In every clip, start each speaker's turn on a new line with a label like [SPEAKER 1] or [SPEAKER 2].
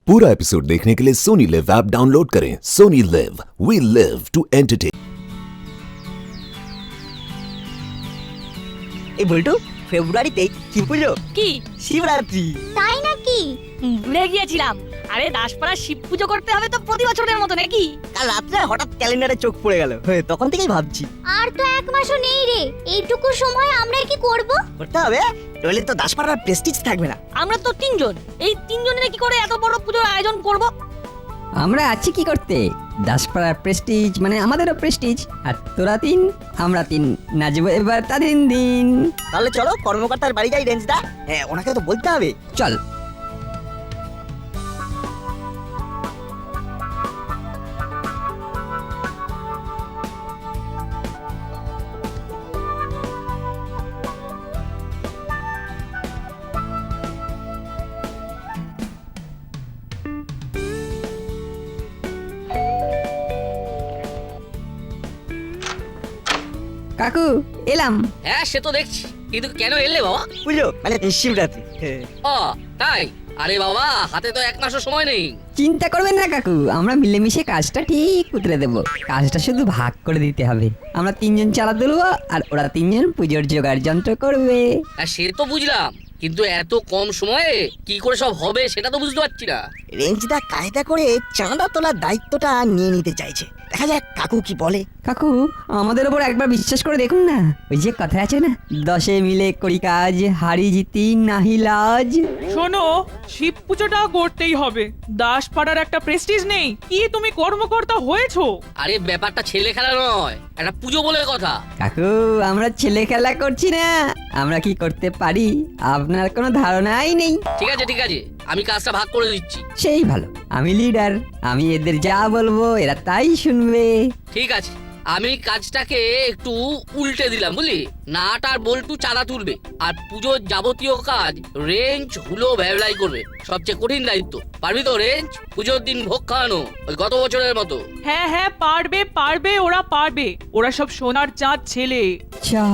[SPEAKER 1] पूरा एपिसोड देखने के लिए सोनी लिव ऐप डाउनलोड करें। Sony LIV, we live to entertain.
[SPEAKER 2] এই বলটু ফেব্রুয়ারিতে কি পুজো?
[SPEAKER 3] কি
[SPEAKER 2] শিবরাত্রি।
[SPEAKER 4] তাই নাকি?
[SPEAKER 3] ভুলে গিয়েছিলাম। আরে দাসপাড়া শিব পুজো করতে হবে তো প্রতি বছরের মতো নাকি?
[SPEAKER 2] কাল রাত্রে হঠাৎ ক্যালেন্ডারে চোখ পড়ে গেল, তখন থেকেই ভাবছি
[SPEAKER 4] আর তো এক মাসও নেই রে, এইটুকু সময় আমরা কি করব?
[SPEAKER 2] করতে হবে, নইলে তো দাসপাড়ার প্রেস্টিজ থাকবে না।
[SPEAKER 3] আমরা তো তিনজন, এই তিনজনে কি করে এত বড় পুজোর আয়োজন করব?
[SPEAKER 5] আমরা আছি কি করতে? দাসপাড়ার প্রেস্টিজ মানে আমাদেরও প্রেস্টিজ। আর তোরা তিন, আমরা তিন, নাচবো এবার তাদের দিন।
[SPEAKER 2] তাহলে চলো কর্মকর্তার বাড়ি যাই রেঞ্জদা। হ্যাঁ, ওনাকে তো বলতে হবে।
[SPEAKER 5] চল। কাকু এলাম।
[SPEAKER 6] হ্যাঁ সে তো দেখছি, কিন্তু কেন এলে বাবা?
[SPEAKER 2] পুজো মানে শিবরাত্রি।
[SPEAKER 6] ও তাই? আরে বাবা, হাতে তো এক মাসও সময় নেই।
[SPEAKER 5] চিন্তা করবেন না কাকু, আমরা মিলেমিশে কাজটা ঠিক উতরে দেবো। কাজটা শুধু ভাগ করে দিতে হবে। আমরা তিনজন চালা তুলবো আর ওরা তিনজন পুজোর জোগাড় যন্ত্র করবে।
[SPEAKER 6] হ্যাঁ সে তো বুঝলাম, কিন্তু এত কম সময়ে কি করে সব হবে সেটা তো বুঝতে পারছি না।
[SPEAKER 2] রেঞ্জদা কায়দা করে চাঁদা তোলার দায়িত্বটা নিয়ে নিতে চাইছে। দেখা যাক কাকু কি বলে।
[SPEAKER 5] কাকু আমাদের ওপর একবার বিশ্বাস করে দেখুন না। ওই যে কথা আছে না, 10 মিলে করি কাজ, হারি জিতি নাহি লাজ।
[SPEAKER 7] শোনো, শিব পুজোটা করতেই হবে। দাসপাড়ার একটা প্রেস্টিজ নেই কি? তুমি কর্মকর্তা হয়েছো।
[SPEAKER 6] আরে ব্যাপারটা ছেলে খেলা নয়, একটা পুজো বলে কথা।
[SPEAKER 5] কাকু আমরা ছেলে খেলা করছি না, আমরা কি করতে পারি আপনার কোনো ধারণাই নেই।
[SPEAKER 6] ঠিক আছে ঠিক আছে, আমি কাজটা ভাগ করে দিচ্ছি।
[SPEAKER 5] সেই ভালো, আমি লিডার, আমি এদের যা বলবো এরা তাই শুনবে।
[SPEAKER 6] ঠিক আছে, আমি কাজটাকে একটু উল্টে দিলাম বুঝলি। নাট আর বল্টু চাঁদা তুলবে, আর পুজোর যাবতীয় কাজ রেঞ্জ হুলো ভ্যাবলাই করবে। সবচেয়ে কঠিন দায়িত্ব। পারবি তো রেঞ্জ? পুজোর দিন ভোগ খাওয়ানো, ওই গত বছরের মতো।
[SPEAKER 7] হ্যাঁ হ্যাঁ, পারবে পারবে, ওরা পারবে। ওরা সব সোনার চাঁদ ছেলে।
[SPEAKER 5] চা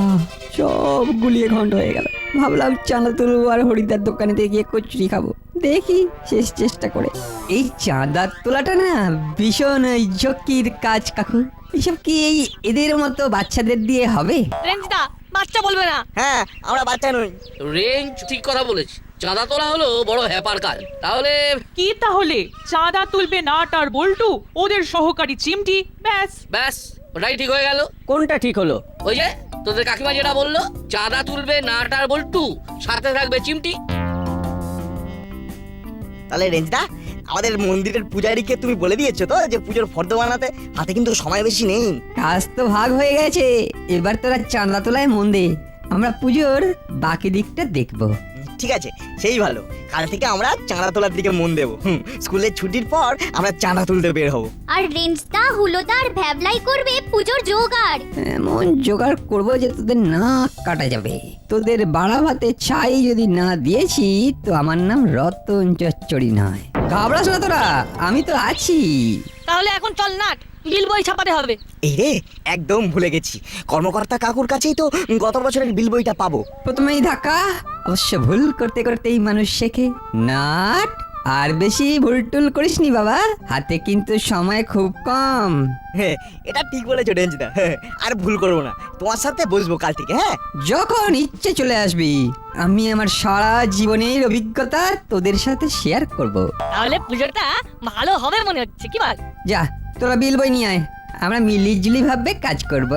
[SPEAKER 5] সব গুলিয়ে ঘন্ট হয়ে গেল। ভাবলাম চাঁদা তুলবো আর হরিদার দোকানেতে গিয়ে কচুরি খাবো। দেখি শেষ চেষ্টা করে। এই চাঁদা তোলাটা না ভীষণ ঝক্কির কাজ কাকু। এসব কি এই এদের মতো বাচ্চাদের দিয়ে হবে?
[SPEAKER 3] রেঞ্জদা বাচ্চা বলবে না।
[SPEAKER 2] হ্যাঁ, আমরা বাচ্চা নই।
[SPEAKER 6] রেঞ্জ ঠিক কথা বলেছে, চাঁদা তোলা হলো বড় হ্যাপার কাজ। তাহলে
[SPEAKER 7] কি তাহলে? চাঁদা তুলবে নাট আর বল্টু, ওদের সহকারী চিমটি, ব্যাস।
[SPEAKER 6] ব্যাস, ওটাই ঠিক হয়ে গেল।
[SPEAKER 2] কোনটা ঠিক হলো?
[SPEAKER 6] ওই যে তোদের কাকিমা যেটা বললো, চাঁদা তুলবে নাট আর বল্টু, সাথে থাকবে চিমটি।
[SPEAKER 2] তাহলে রেঞ্জদা, আমাদের মন্দিরের পূজারীকে তুমি বলে দিয়েছো তো যে পুজোর ফর্দ বানাতে? হাতে কিন্তু সময় বেশি নেই।
[SPEAKER 5] কাজ তো ভাগ হয়ে গেছে, এবার তোরা চাঁদা তোলায় মন দে, আমরা পুজোর বাকি দিকটা দেখবো।
[SPEAKER 2] ঠিক আছে, সেই ভালো। কাল থেকে আমরা চাঁদা তোলার দিকে মন দেবো। স্কুলের ছুটির পর আমরা চাঁদা তুলতে বের হবো।
[SPEAKER 4] আর রেঞ্জদা হুলোদার ভ্যাবলাই করবে পুজোর জোগাড়।
[SPEAKER 5] এমন জোগাড় করবো যে তোদের নাক কাটা যাবে। তোদের বাড়া ভাতে ছাই যদি না দিয়েছি তো আমার নাম রতন চচ্চড়ি নয়। ঘাবড়াস না তোরা, আমি তো আছি।
[SPEAKER 3] তাহলে এখন চল নাট, বিল বই ছাপাতে হবে।
[SPEAKER 2] এই রে, একদম ভুলে গেছি। কর্মকর্তা কাকুর কাছেই তো গত বছরের বিল বইটা পাবো।
[SPEAKER 5] প্রথমেই ধাক্কা, অবশ্য ভুল করতে করতেই মানুষ শেখে। নাট আর বেশি ভুলটুল করিসনি বাবা, হাতে কিন্তু সময় খুব কম।
[SPEAKER 2] হ্যাঁ, এটা ঠিক বলেছো রেঞ্জদা। আর ভুল করবো না, তোমার সাথে বসবো কাল থেকে। হ্যাঁ,
[SPEAKER 5] যখন ইচ্ছে চলে আসবি, আমি আমার সারা জীবনের অভিজ্ঞতা তোদের সাথে শেয়ার করব।
[SPEAKER 3] তাহলে পুজোটা ভালো হবে মনে হচ্ছে, কি বল?
[SPEAKER 5] যা তোরা বিল বই নিয়ে আয়, আমরা মিলিজুলি ভাবে কাজ করব।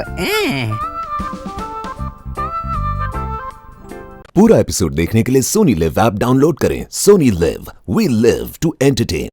[SPEAKER 1] पूरा एपिसोड देखने के लिए सोनी लिव ऐप डाउनलोड करें। Sony LIV, we live to entertain.